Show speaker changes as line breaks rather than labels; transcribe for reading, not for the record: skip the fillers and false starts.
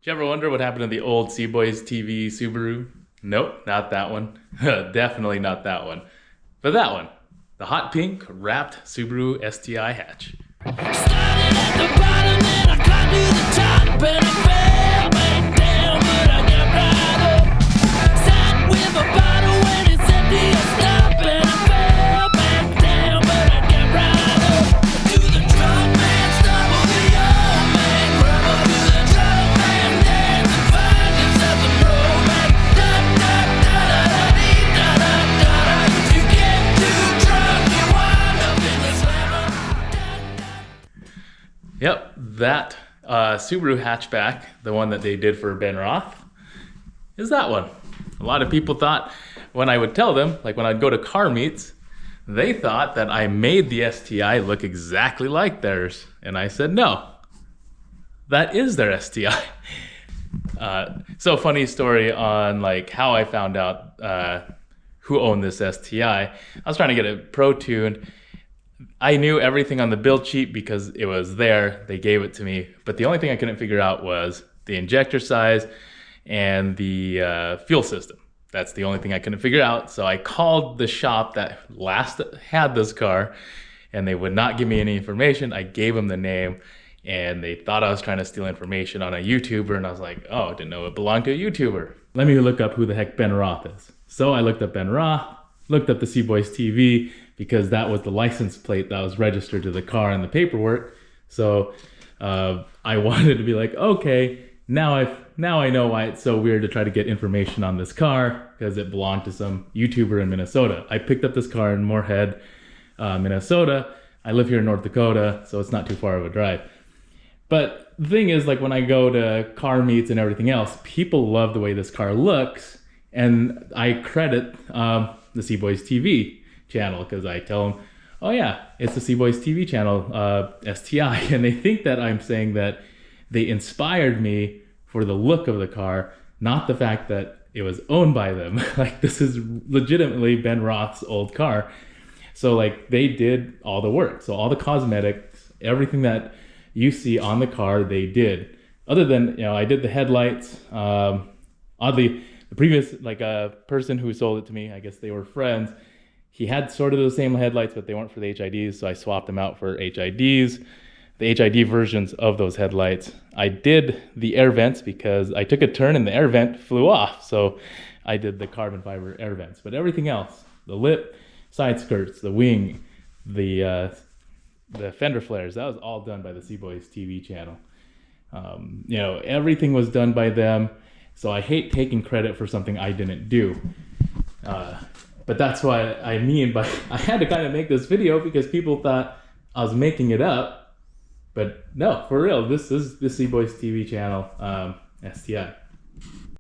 you ever wonder what happened to the old CBoysTV Subaru? Nope, not that one. Definitely not that one. But that one, the hot pink wrapped Subaru STI hatch.
Started at the bottom and I climbed to the top and I fell back down, but I got right up. Sat with a bottle when it's empty, I stopped and I fell back down, but I got right up. To the drunk man, stumble the old man, grumble to the drunk man, dance and find yourself some romance. Da da da da da dee, da da da da. You get too drunk, you wind up in the slammer.
Yep, that Subaru Hatchback, the one that they did for Ben Roth, is that one. A lot of people thought when I would tell them, like when I'd go to car meets, they thought that I made the STI look exactly like theirs. And I said, no, that is their STI. So funny story on like how I found out who owned this STI. I was trying to get it pro-tuned. I knew everything on the build sheet because it was there. They gave it to me. But the only thing I couldn't figure out was the injector size and the fuel system. That's the only thing I couldn't figure out. So I called the shop that last had this car and they would not give me any information. I gave them the name and they thought I was trying to steal information on a YouTuber, and I was like, oh, I didn't know it belonged to a YouTuber. Let me look up who the heck Ben Roth is. So I looked up Ben Roth, looked up the CBoysTV, because that was the license plate that was registered to the car in the paperwork. So I wanted to be like, okay, now I know why it's so weird to try to get information on this car, because it belonged to some YouTuber in Minnesota. I picked up this car in Moorhead, Minnesota. I live here in North Dakota, so it's not too far of a drive. But the thing is, like when I go to car meets and everything else, people love the way this car looks, and I credit the CBoysTV channel because I tell them, oh yeah, it's the CBoysTV channel, STI, and they think that I'm saying that they inspired me for the look of the car, not the fact that it was owned by them. Like this is legitimately Ben Roth's old car. So like they did all the work. So all the cosmetics, everything that you see on the car, they did. Other than, you know, I did the headlights. Oddly, the previous, like a person who sold it to me, I guess they were friends, he had sort of the same headlights, but they weren't for the HIDs, so I swapped them out for HIDs, the HID versions of those headlights. I did the air vents because I took a turn and the air vent flew off, so I did the carbon fiber air vents. But everything else, the lip, side skirts, the wing, the fender flares, that was all done by the CBoysTV channel. You know, everything was done by them, so I hate taking credit for something I didn't do. But that's what I mean by I had to kind of make this video because people thought I was making it up. But no, for real, this is the CBoysTV channel, STI.